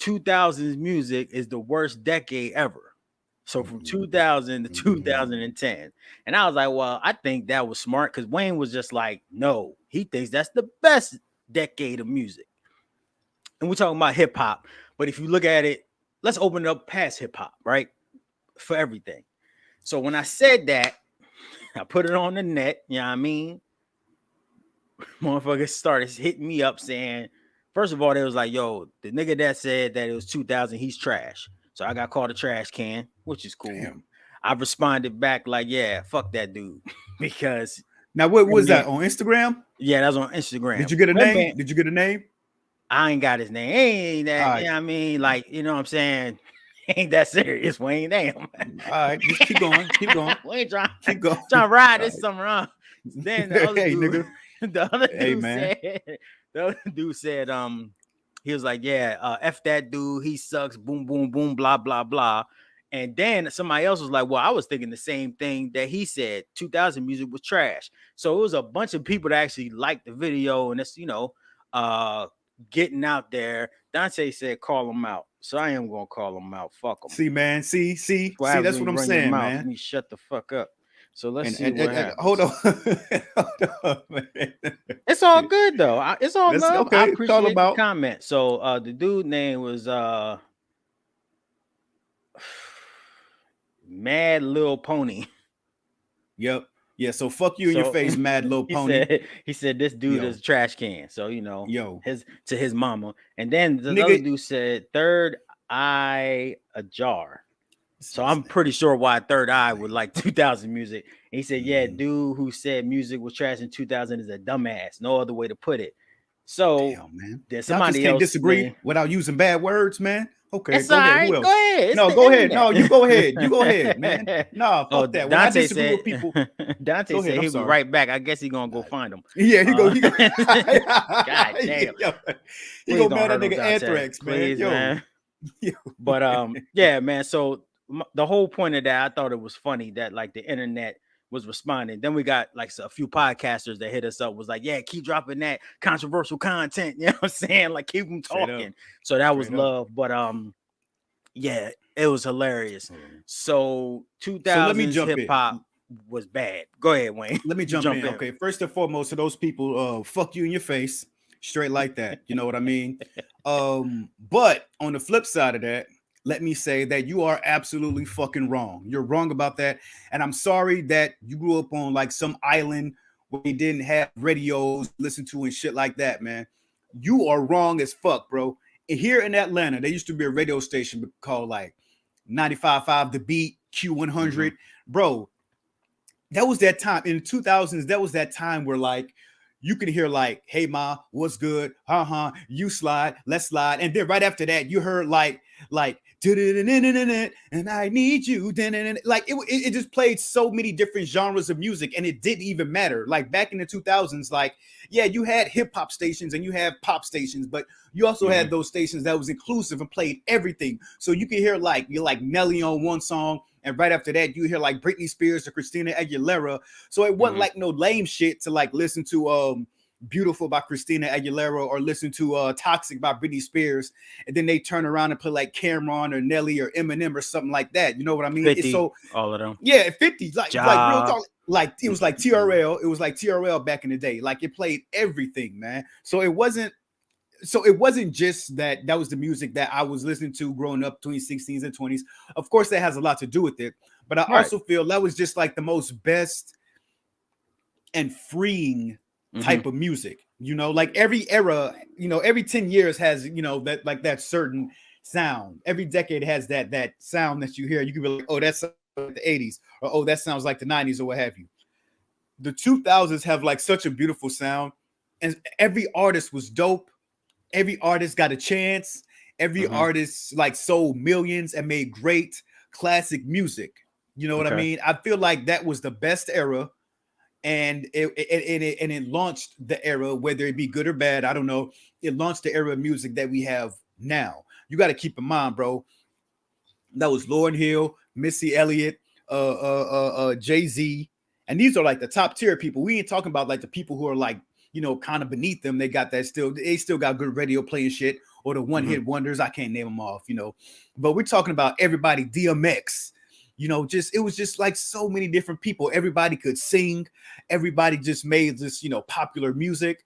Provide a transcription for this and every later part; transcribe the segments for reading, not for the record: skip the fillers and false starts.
2000s music is the worst decade ever. So from 2000 to 2010. And I was like, well, I think that was smart because Wayne was just like, no, he thinks that's the best decade of music. And we're talking about hip hop. But if you look at it, let's open it up past hip hop, right? For everything. So when I said that, I put it on the net, you know what I mean? Motherfuckers started hitting me up saying, first of all, they was like, yo, the nigga that said that it was 2000, he's trash. So I got called a trash can, which is cool. Damn. I responded back like, yeah, fuck that dude. Because now what was that on Instagram? Yeah, that's on Instagram. Did you get a name? Did you get a name? I ain't got his name. Ain't that, right. You know what I mean? Like, you know what I'm saying? Ain't that serious, Wayne. Damn. All right, just keep going. Keep going. We ain't trying to ride this summer on. Then the other dude, nigga. The other dude said, the other dude said, he was like, yeah, F that dude, he sucks, boom, boom, boom, blah, blah, blah. And then somebody else was like, well, I was thinking the same thing that he said. 2000 music was trash. So it was a bunch of people that actually liked the video, and it's, you know, getting out there. Dante said, call him out. So I am going to call him out. Fuck him. See, man. See, that's what I'm saying, man. Let me shut the fuck up. So let's see what happens. Hold on. Hold on, man. It's all good, though. It's all good. Okay. I appreciate the comment. So the dude name was Mad Lil Pony. Yep. Yeah, so fuck you in your face, Mad Lil Pony. He said this dude is a trash can. So, you know, to his mama. And then the nigga, other dude said third eye ajar. So I'm pretty sure why Third Eye would like 2000 music. And he said, yeah, dude who said music was trash in 2000 is a dumbass. No other way to put it. So damn, man. There's somebody else disagree without using bad words, man. Okay, go ahead. Go ahead. No, go ahead. No, you go ahead. You go ahead, man. No, fuck that. When I disagree with people, Dante said he'll be right back. I guess he's gonna go find him. Yeah, he go. God damn. He go mad at nigga Anthrax, please, man. But yeah, man. So the whole point of that, I thought it was funny that like the internet was responding. Then we got like a few podcasters that hit us up, was like, yeah, keep dropping that controversial content. You know what I'm saying? Like, keep them talking. So that was love. But yeah, it was hilarious. So 2000s hip hop was bad. Go ahead, Wayne. Let me jump in. Okay, first and foremost, to those people, fuck you in your face, straight like that. You know what I mean? But on the flip side of that, let me say that you are absolutely fucking wrong. You're wrong about that. And I'm sorry that you grew up on like some island where you didn't have radios to listen to and shit like that, man. You are wrong as fuck, bro. And here in Atlanta, there used to be a radio station called like 95.5 The Beat, Q100. Mm-hmm. Bro, that was that time. In the 2000s, that was that time where like you could hear like, hey, ma, what's good? You slide, let's slide. And then right after that, you heard like, and I need you. Like it just played so many different genres of music, and it didn't even matter. Like back in the 2000s, like, yeah, you had hip hop stations and you had pop stations, but you also had those stations that was inclusive and played everything. So you could hear like, you're like Nelly on one song, and right after that, you hear like Britney Spears or Christina Aguilera. So it wasn't like no lame shit to like listen to Beautiful by Christina Aguilera or listen to Toxic by Britney Spears, and then they turn around and play like Cameron or Nelly or Eminem or something like that. You know what I mean? 50, it's so all of them. Yeah, 50. Like real talk. Like it was like TRL. It was like TRL back in the day. Like it played everything, man. So it wasn't just that was the music that I was listening to growing up between 16s and 20s. Of course, that has a lot to do with it. But I also feel that was just like the most best and freeing type of music. You know, like every era, you know, every 10 years has, you know, that like that certain sound. Every decade has that sound that you hear. You can be like, oh, that's like the 80s, or oh, that sounds like the 90s, or what have you. The 2000s have like such a beautiful sound, and every artist was dope. Every artist got a chance. Every artist like sold millions and made great classic music. You know what I mean? I feel like that was the best era, and it launched the era, whether it be good or bad. I don't know. It launched the era of music that we have now. You got to keep in mind, bro. That was Lauryn Hill, Missy Elliott, Jay-Z, and these are like the top tier people. We ain't talking about like the people who are like, you know, kind of beneath them. They still got good radio playing shit, or the one hit wonders. I can't name them off, but we're talking about everybody. DMX, just it was just like so many different people. Everybody could sing. Everybody just made this, popular music.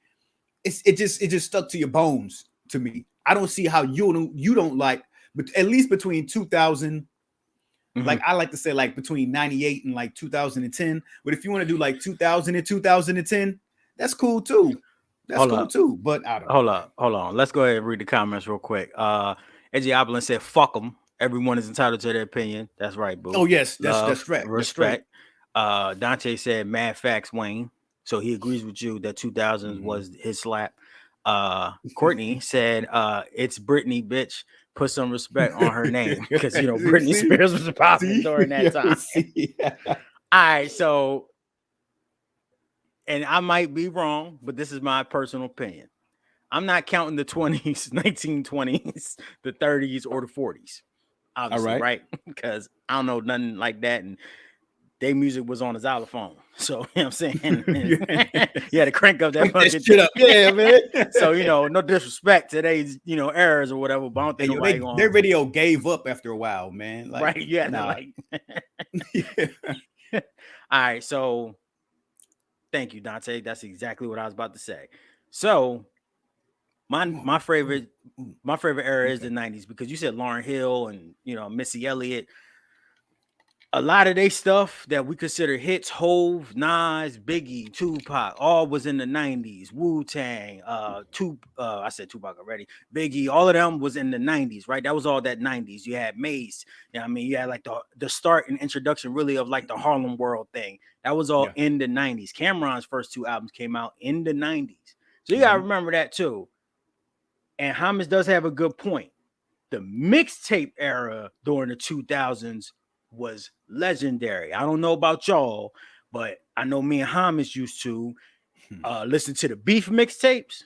It just stuck to your bones to me. I don't see how you don't like, but at least between 2000. Like I like to say like between 98 and like 2010. But if you want to do like 2000 and 2010, that's cool too. That's cool too. But I don't hold on. Let's go ahead and read the comments real quick. Edgy Oblin said, fuck them. Everyone is entitled to their opinion. That's right, boo. Oh, yes, that's right. Respect. Dante said, mad facts, Wayne. So he agrees with you that 2000s was his slap. Courtney said, it's Britney, bitch. Put some respect on her name. Because, Britney Spears was popping during that time. All right, so, and I might be wrong, but this is my personal opinion. I'm not counting the 20s, 1920s, the 30s, or the 40s. Obviously, right? Because I don't know nothing like that. And their music was on a xylophone. So, you know what I'm saying? You had to crank up that fucking shit up. Yeah, man. So, no disrespect to today's, errors or whatever, but I don't think their video gave up after a while, man. Like, right, yeah. Nah. All right, so thank you, Dante. That's exactly what I was about to say. So, my favorite era is the 90s, because you said Lauryn Hill and Missy Elliott. A lot of their stuff that we consider hits, Hove, Nas, Biggie, Tupac, all was in the 90s. Wu-Tang, I said Tupac already. Biggie, all of them was in the 90s, right? That was all that 90s. You had Mace, you had like the start and introduction really of like the Harlem World thing. That was all in the 90s. Cameron's first 2 albums came out in the 90s. So you gotta remember that too. And Hamas does have a good point. The mixtape era during the 2000s was legendary. I don't know about y'all, but I know me and Hamas used to listen to the Beef mixtapes.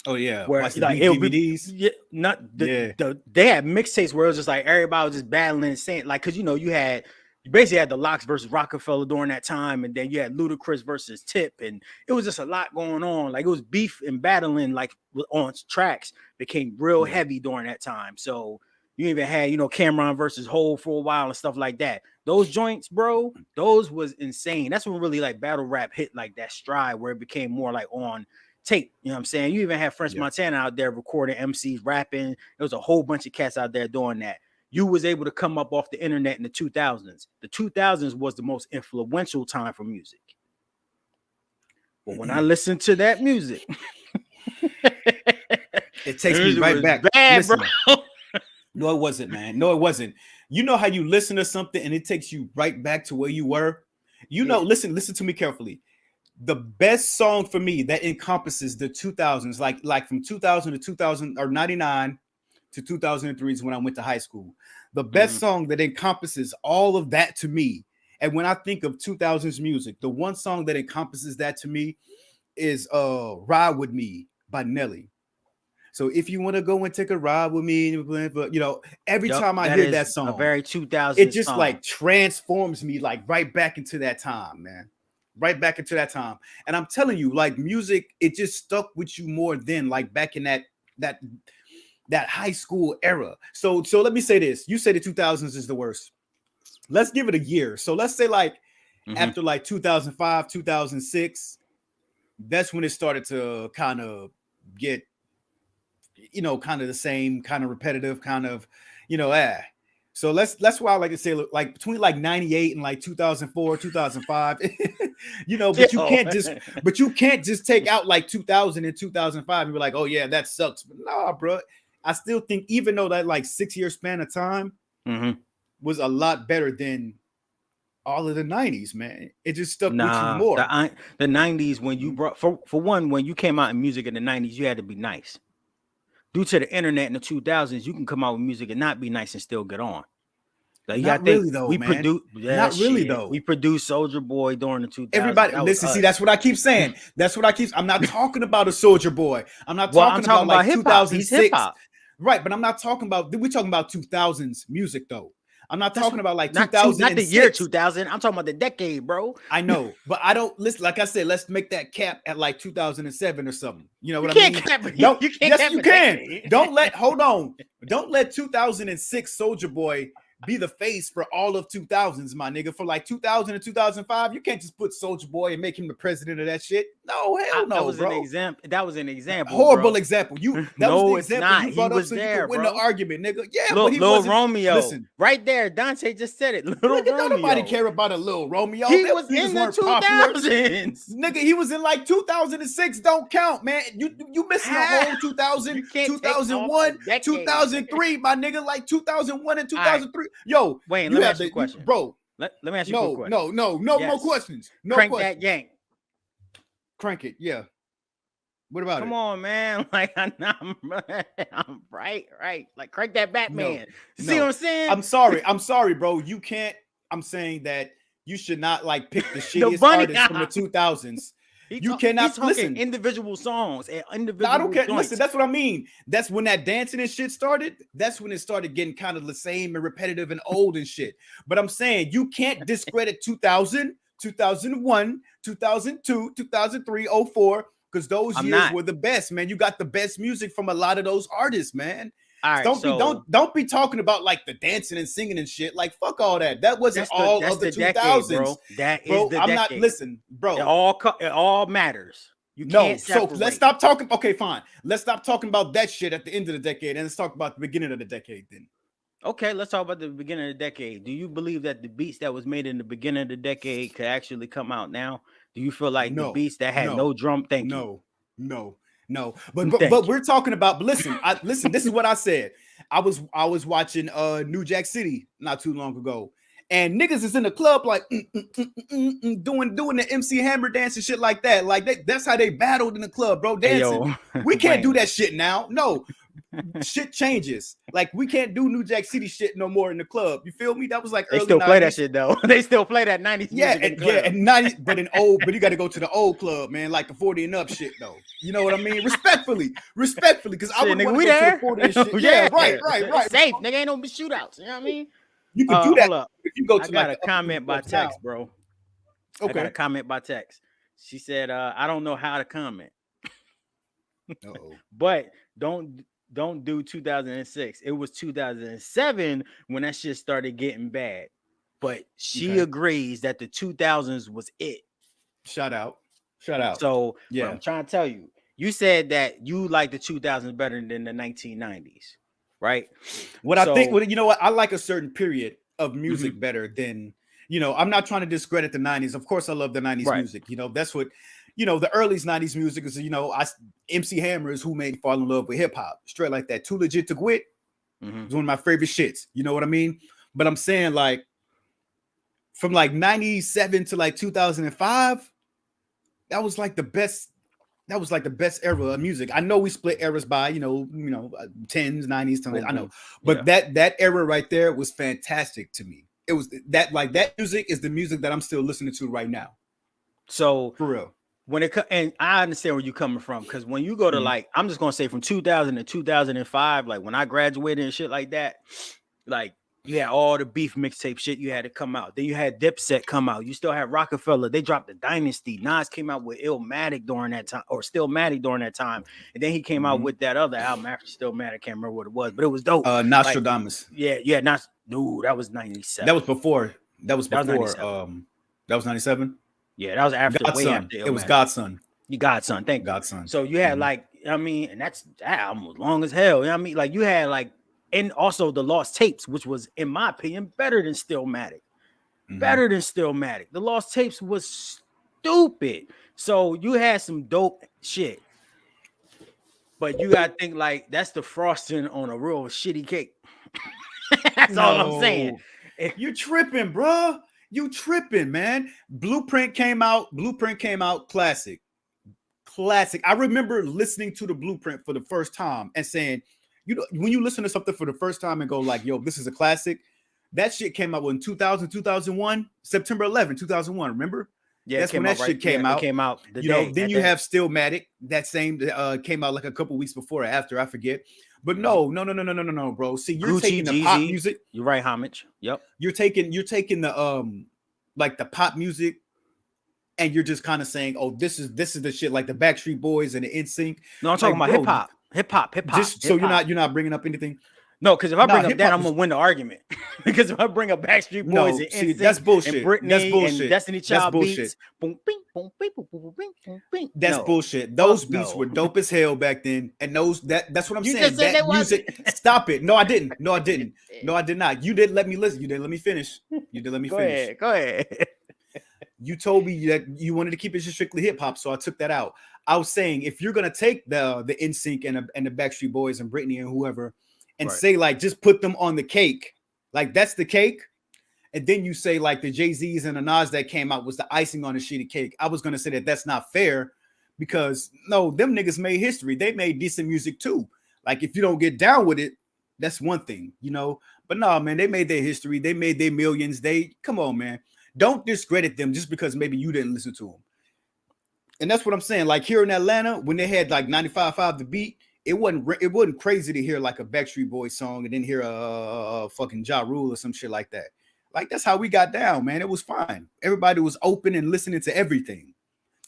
Oh yeah, where like DVDs. They had mixtapes where it was just like everybody was just battling and saying like, because you basically had the Locks versus Rockefeller during that time, and then you had Ludacris versus Tip, and it was just a lot going on. Like it was beef and battling like on tracks became real heavy during that time. So you even had Cameron versus Hove for a while and stuff like that. Those joints, bro, those was insane. That's when really like battle rap hit like that stride where it became more like on tape. You know what I'm saying? You even had French Montana out there recording MCs rapping. There was a whole bunch of cats out there doing that. You was able to come up off the internet in the 2000s. The 2000s was the most influential time for music. But when I listen to that music, it takes me right back. Bad, bro. No, it wasn't, man. No, it wasn't. You know how you listen to something and it takes you right back to where you were? Listen to me carefully. The best song for me that encompasses the 2000s, like from 2000 to 2000 or 99 to 2003 is when I went to high school. The best song that encompasses all of that to me, and when I think of 2000s music, the one song that encompasses that to me is Ride With Me by Nelly. So if you want to go and take a ride with me, every time I hear that song, a very 2000s it just song. like transforms me like right back into that time, man. Right back into that time. And I'm telling you, like music, it just stuck with you more than like back in that high school era. So let me say this. You say the 2000s is the worst. Let's give it a year. So let's say like after like 2005, 2006, that's when it started to kind of get kind of the same, kind of repetitive, kind of, So that's why I like to say, like between like 98 and like 2004, 2005, but you can't just take out like 2000 and 2005 and be like, oh yeah, that sucks. But nah, bro. I still think even though that like 6-year span of time was a lot better than all of the 90s, man. It just stuck with you more. The 90s, when you brought for one, when you came out in music in the 90s, you had to be nice. Due to the internet in the 2000s, you can come out with music and not be nice and still get on. Like, not really though, man. Not really though. We produced Soulja Boy during the 2000s. Everybody, listen, see, that's what I keep saying. I'm not talking about a Soulja Boy. I'm not talking about like 2006. Right, but I'm not talking about. We're talking about 2000s music though. I'm not talking about like not 2006. not the year 2000. I'm talking about the decade, bro. I know, but I don't listen. Like I said, let's make that cap at like 2007 or something. You know You what I can't mean? cap. Don't. You can't Yes, cap you a can. decade. Don't let. Hold on. Don't let 2006 Soldier Boy be the face for all of 2000s, my nigga. For like 2000 and 2005, you can't just put Soldier Boy and make him the president of that shit. No, hell That no, was an bro. example. That was an example, Horrible bro. example. That was the No, it's example not. you He brought up was so you could there, win the bro. argument, nigga. Yeah, but he Lil wasn't. Romeo, Listen, right there. Dante just said it. Little nigga, don't nobody Romeo. care about a Lil Romeo. He Them was niggas in the weren't popular. 2000s. Nigga, he was in like 2006. Don't count, man. You missing a whole 2000, You can't take off a 2001, decade. 2003, my nigga. Like 2001 and All right. 2003. Yo, Wayne, you let me had ask you a the question. bro. Let me ask you a quick question. No more questions. No Crank questions. that yank. Crank it. Yeah. What about Come it? on, man. Like I'm right. Like crank that Batman. No, See what I'm saying? I'm sorry, bro. You can't. I'm saying that you should not like pick the shittiest bunny- artists from the 2000s. You cannot he's talking listen. individual songs and individual. No, I don't care. joints. Listen, that's what I mean. That's when that dancing and shit started. That's when it started getting kind of the same and repetitive and old and shit. But I'm saying you can't discredit 2000, 2001, 2002, 2003, 04, because those years were the best, man. You got the best music from a lot of those artists, man. All right, don't be talking about like the dancing and singing and shit. Like fuck all that. That wasn't all of the 2000s, decade, bro. That is the I'm decade. not listen, bro. It all matters. You can't separate. So let's stop talking. Okay, fine. Let's stop talking about that shit at the end of the decade and let's talk about the beginning of the decade then. Okay, let's talk about the beginning of the decade. Do you believe that the beats that was made in the beginning of the decade could actually come out now? Do you feel like the beats that had no drum? No. But we're talking about. But listen. This is what I said. I was watching New Jack City not too long ago, and niggas is in the club like doing the MC Hammer dance and shit like that. Like that's how they battled in the club, bro. Dancing. Hey, yo. We can't do that shit now. No. Shit changes. Like we can't do New Jack City shit no more in the club. You feel me? That was like they still 90s. Play that shit though. They still play that 90s. Yeah, and 90s, but but you got to go to the old club, man, like the 40 and up shit though. You know what I mean? Respectfully, because I would want to go to the 40 and shit. Yeah, right. It's safe, nigga. Ain't no shootouts. You know what I mean? You can do that. Hold up. If you go to I got a comment by text, bro. Okay. I got a comment by text. She said, "I don't know how to comment." But don't do 2006. It was 2007 when that shit started getting bad. But she agrees that the 2000s was it. Shout out. So yeah, I'm trying to tell you. You said that you like the 2000s better than the 1990s, right? I think, you know what? I like a certain period of music better than, I'm not trying to discredit the 90s. Of course, I love the 90s music. That's what. The early 90s music is, MC Hammer is who made me fall in love with hip hop. Straight like that. Too Legit to Quit is one of my favorite shits. You know what I mean? But I'm saying like from like 97 to like 2005, that was like the best. That was like the best era of music. I know we split eras by, 10s, 90s, I know. But that era right there was fantastic to me. It was that music is the music that I'm still listening to right now. So for real. And I understand where you're coming from, because when you go to like, I'm just gonna say from 2000 to 2005, like when I graduated and shit like that, like you had all the Beef mixtape shit you had to come out. Then you had Dipset come out. You still had Rockefeller. They dropped the Dynasty. Nas came out with Illmatic during that time, or Stillmatic during that time, and then he came out with that other album after Stillmatic. I can't remember what it was, but it was dope. Nostradamus. Like, dude, that was 97. That was before. That was 97. That was 97. Yeah, that was after. Godson. It was Godson. You Godson. Thank you. Godson. So you had like, and that album was long as hell. You know what I mean? Like you had like, and also the Lost Tapes, which was, in my opinion, better than Stillmatic. Better than Stillmatic. The Lost Tapes was stupid. So you had some dope shit. But you gotta think like that's the frosting on a real shitty cake. That's all I'm saying. You tripping, bro. You tripping, man. Blueprint came out. Classic. I remember listening to the Blueprint for the first time and saying, when you listen to something for the first time and go like, yo, this is a classic. That shit came out in 2000, 2001, September 11, 2001. Remember? Yeah, that's when that shit came out. It came out the day. Then you have Stillmatic. That same came out like a couple weeks before or after, I forget. But Yep. no, bro. See, you're Gucci, taking the pop Jeezy. music. You're right, homage. Yep. You're taking the like the pop music, and you're just kind of saying, oh, this is the shit like the Backstreet Boys and the NSYNC. No, I'm talking Like, about bro, hip hop. just so you're not bringing up anything. No, because if I Nah, bring up hip that, hop I'm was gonna win the argument. Because if I bring up Backstreet Boys no. and See, that's NSYNC and bullshit. That's Britney and bullshit. Destiny That's Child bullshit. beats, boom, bing, boom, bing, boom, boom, bing, boom, bing. That's No, bullshit. Those fuck beats were no. dope as hell back then, and that's what I'm You just saying. said they That wasn't. music. Stop it. No, I didn't. No, I didn't. No, I did not. You didn't let me listen. You didn't let me finish. You didn't let me Go finish. ahead. Go ahead. You told me that you wanted to keep it just strictly hip hop, so I took that out. I was saying if you're gonna take the NSYNC and the Backstreet Boys and Britney and whoever, and Right. say like just put them on the cake, like that's the cake, and then you say like the Jay-Z's and the Nas that came out was the icing on the sheet of cake. I was gonna say that that's not fair because no, them niggas made history. They made decent music too. Like if you don't get down with it, that's one thing, you know. But no, man, they made their history. They made their millions. They come on, man. Don't discredit them just because maybe you didn't listen to them. And that's what I'm saying. Like here in Atlanta, when they had like 95.5 the beat, it wasn't crazy to hear like a Backstreet Boys song and then hear a fucking Ja Rule or some shit like that. Like that's how we got down, man. It was fine. Everybody was open and listening to everything.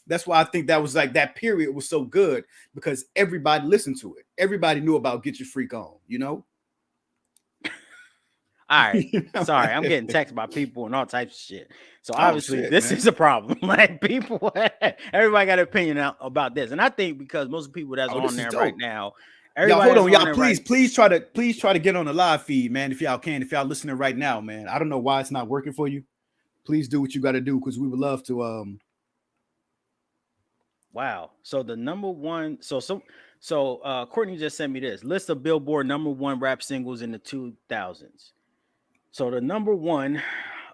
That's why I think that was like that period was so good because everybody listened to it. Everybody knew about Get Your Freak On, you know? All right. You know? Sorry, I'm getting texted by people and all types of shit. So Oh, obviously shit, this man. is a problem. Like people, everybody got an opinion about this. And I think because most people that's Oh, this on is there right dope. now, Y'all everybody hold that's on, y'all. there Please, right please try to get on the live feed, man. If y'all can, if y'all listening right now, man. I don't know why it's not working for you. Please do what you got to do because we would love to. Wow. So the number one, so Courtney just sent me this list of Billboard number one rap singles in the 2000s. So the number one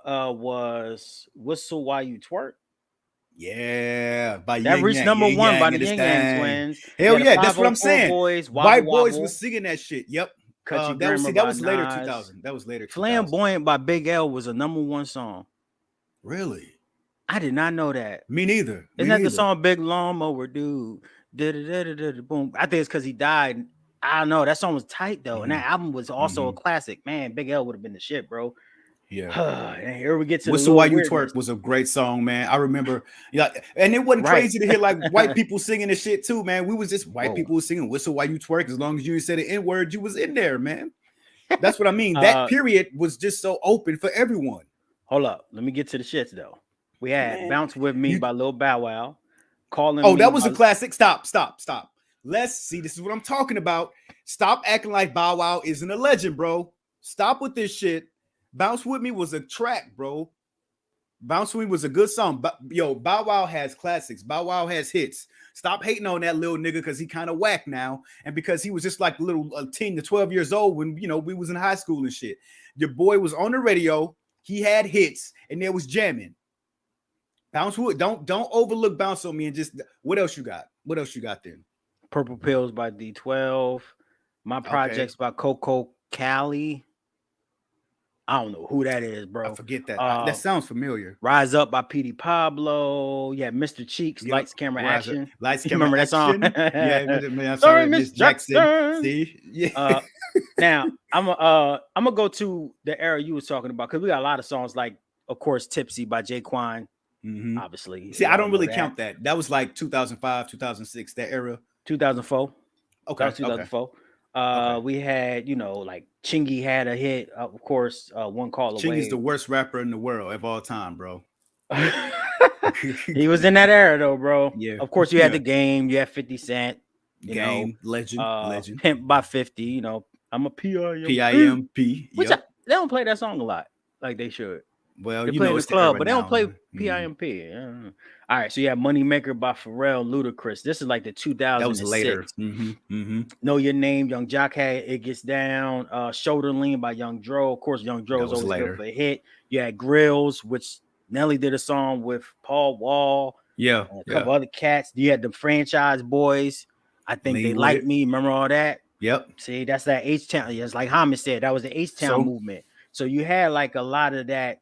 was Whistle While You Twerk. Yeah, by That Yin reached Yang, number Yin one by Yang, the and this Yin Yang thing. Twins. You Hell had the yeah, that's what I'm 504 saying. Boys, Wobble White boys was Wobble, singing that shit. Yep. Cut Your That was Grammar that by was later Nas. 2000. That was later 2000. Flamboyant by Big L was a number one song. Really? I did not know that. Me neither. Isn't that the song Big Lawnmower Dude? Boom. I think it's because he died. I don't know. That song was tight though. And that album was also a classic. Man, Big L would have been the shit, bro. Yeah. And here we get to Whistle the While little You weirdness. Twerk was a great song, man. I remember, yeah, and it wasn't Right. crazy to hear like white people singing this shit too, man. We was just white Whoa. people was singing Whistle While You Twerk. As long as you said the N-word, you was in there, man. That's what I mean. That period was just so open for everyone. Hold up. Let me get to the shits though. We had Man, Bounce With Me by Lil Bow Wow. Calling Me. That was a classic. Stop. Let's see. This is what I'm talking about. Stop acting like Bow Wow isn't a legend, bro. Stop with this shit. Bounce With Me was a track, bro. Bounce With Me was a good song. But yo, Bow Wow has classics. Bow Wow has hits. Stop hating on that little nigga because he kind of whack now, and because he was just like a little 10 to 12 years old when we was in high school and shit. Your boy was on the radio. He had hits, and there was jamming. Bounce Wood. Don't overlook Bounce on Me and just what else you got? What else you got then? Purple Pills by D12. My Projects by Coco Cali. I don't know who that is, bro. I forget that. That sounds familiar. Rise Up by P.D. Pablo. Yeah, Mr. Cheeks, Lights, Camera, Action. Lights, Camera, Remember Action? that song? Yeah, man, I'm sorry, Miss Jackson. See? Yeah. Now, I'm gonna go to the era you was talking about because we got a lot of songs like, of course, Tipsy by Jaquan. Obviously. See, I don't really count that. That was like 2005, 2006, that era. 2004. Okay. That was 2004. We had, like Chingy had a hit, of course, One Call Away. Chingy's the worst rapper in the world of all time, bro. He was in that era though, bro. Yeah. Of course, you had The Game, you had 50 Cent, legend. Pimp by 50, I'm a PIMP. PIMP. Which they don't play that song a lot like they should. Well, they play in the club, but they don't play PIMP. All right, so you have Moneymaker by Pharrell, Ludacris. This is like the 2006. That was later. Know Your Name, Young Jock had It Gets Down. Shoulder Lean by Young Dro. Of course, Young Dro was always good for a hit. You had Grills, which Nelly did a song with Paul Wall. Yeah, and a couple other cats. You had the Franchise Boys. I think They Like Me. Remember all that? Yep. See, that's that H-Town. It's like Hamid said, that was the H-Town movement. So you had like a lot of that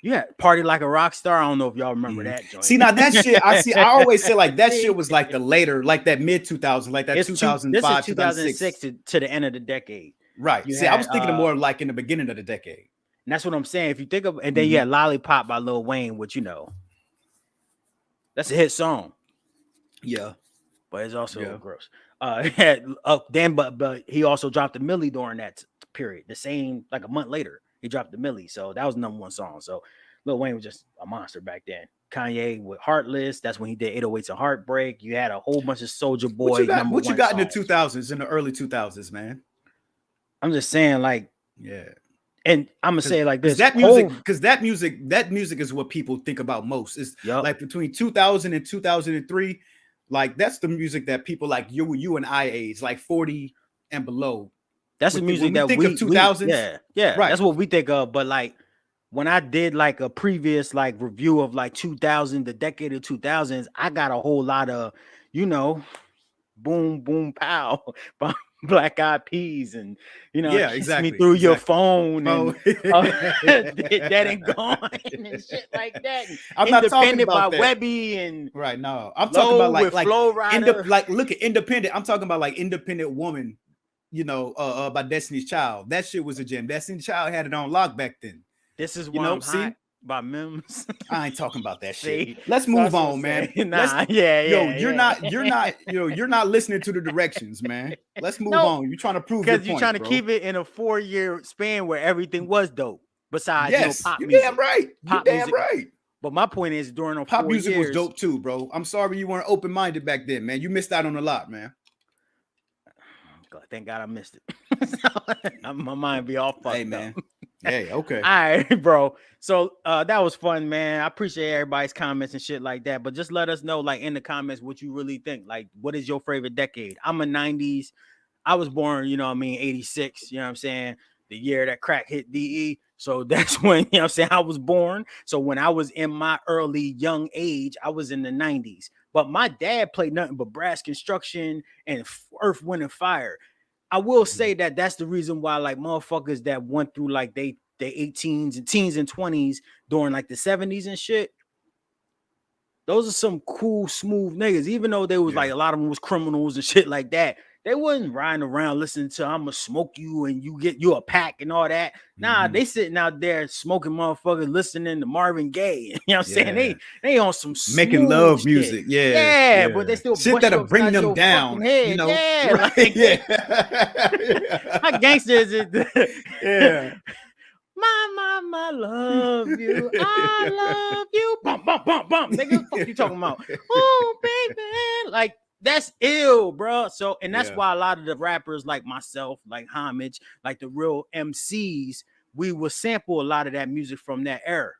Yeah, Party Like a Rock Star. I don't know if y'all remember that joint. See, now that shit, I always say like that shit was like the later, like that mid 2000s, like that This is 2005, 2006 2006. to the end of the decade. Right. You See, I had was thinking of more like in the beginning of the decade. and that's what I'm saying. If you think of, and then you had Lollipop by Lil Wayne, which that's a hit song. Yeah. But it's also gross. Then but he also dropped the Millie during that period. The same, like a month later, he dropped the Millie. So that was #1 song. So Lil Wayne was just a monster back then. Kanye with Heartless. That's when he did 808s and Heartbreak. You had a whole bunch of Soldier Boy #1 What you got songs. in the 2000s, in the early 2000s, man? I'm just saying, like, yeah. And I'm gonna say it like this: that music, because that music is what people think about most. It's like between 2000 and 2003, like that's the music that people like you and I age, like 40 and below. That's the music that think of 2000s. Yeah, right. That's what we think of. But like when I did like a previous like review of like 2000, the decade of 2000s, I got a whole lot of boom boom pow. Black Eyed Peas and Kiss Me Through Your Phone and that ain't gone and shit like that. I'm not talking about by that. Webby and right. No, I'm talking about like Flow Rider. like look at Independent. I'm talking about like Independent Woman. By Destiny's Child. That shit was a gem. Destiny's Child had it on lock back then. This is why I'm hot by Mims. I ain't talking about that shit. Let's move on, man. You're not listening to the directions, man. Let's move on. You're trying to prove your point, because you're trying to keep it in a 4-year span where everything was dope. Besides, pop music. Damn right. You're damn right. But my point is, during a pop 4 music years, was dope too, bro. I'm sorry you weren't open minded back then, man. You missed out on a lot, man. Thank God I missed it. My mind be all fucked man. up. Hey, okay. All right, bro. So that was fun, man. I appreciate everybody's comments and shit like that. But just let us know, like, in the comments, what you really think. Like, what is your favorite decade? I'm a 90s. I was born, 86. You know what I'm saying? The year that crack hit DE. So that's when, I was born. So when I was in my early young age, I was in the 90s. But my dad played nothing but brass construction and Earth, Wind, and Fire. I will say that that's the reason why, like, motherfuckers that went through like they 18s and teens and 20s during like the 70s and shit, those are some cool, smooth niggas. Even though they was like a lot of them was criminals and shit like that, they wasn't riding around listening to "I'ma smoke you" and you a pack and all that. Nah, they sitting out there smoking motherfuckers, listening to Marvin Gaye. You know what I'm saying? They on some making love shit. music. Yeah, but they still shit that'll bring them down. Head. Right? How gangster is it? Yeah. My love you. I love you. Bump, bump, bump, bump. Nigga, what the fuck you talking about? Oh, baby. Like, that's ill, bro. So, and that's why a lot of the rappers like myself, like Homage, like the real MCs, we will sample a lot of that music from that era.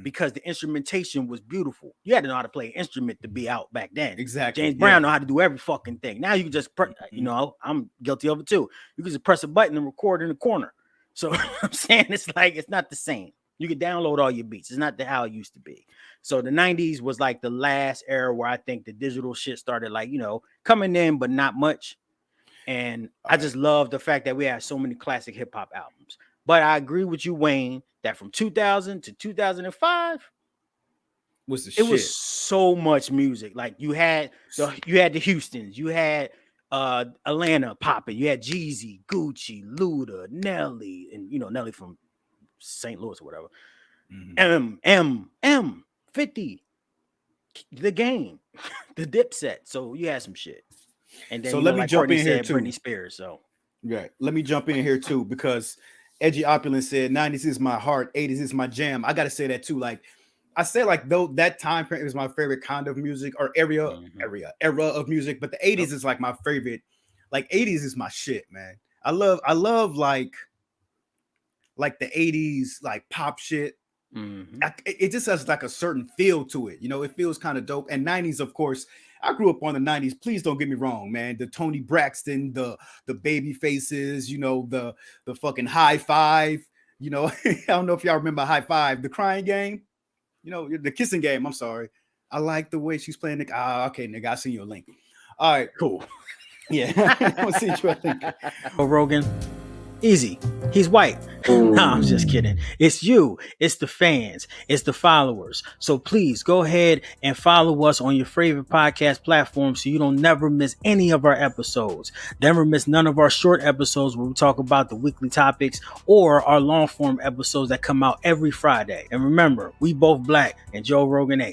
Because the instrumentation was beautiful. You had to know how to play an instrument to be out back then. Exactly. James Brown know how to do every fucking thing. Now you can just, I'm guilty of it too. You can just press a button and record in the corner. So I'm saying it's like, it's not the same. You can download all your beats. It's not how it used to be. So the 90s was like the last era where I think the digital shit started like, coming in, but not much. And I just love the fact that we have so many classic hip hop albums. But I agree with you, Wayne, that from 2000 to 2005 it was so much music. Like you had the Houstons, you had Atlanta popping, you had Jeezy, Gucci, Luda, Nelly, and Nelly from St. Louis or whatever. M 50, The Game, the Dipset. So you had some shit. And then so let me jump in here too. Britney Spears. So let me jump in here too, because Edgy Opulence said 90s is my heart, 80s is my jam. I gotta say that too. Like I say, like though that time period is my favorite kind of music or era of music, but the 80s is like my favorite. Like 80s is my shit, man. I love like the 80s like pop shit. It just has like a certain feel to it. It feels kind of dope. And 90s, of course, I grew up on the 90s. Please don't get me wrong, man. The Tony Braxton, the Baby Faces, the fucking High Five. I don't know if y'all remember High Five, the Crying Game. The Kissing Game. I'm sorry. I like the way she's playing the. Okay, nigga, I'll send you a link. All right, cool. Yeah, I'll see you a link. Rogan. Easy. He's white. No, I'm just kidding. It's you. It's the fans. It's the followers. So please go ahead and follow us on your favorite podcast platform so you don't never miss any of our episodes. Never miss none of our short episodes where we talk about the weekly topics or our long form episodes that come out every Friday. And remember, we both black and Joe Rogan ain't.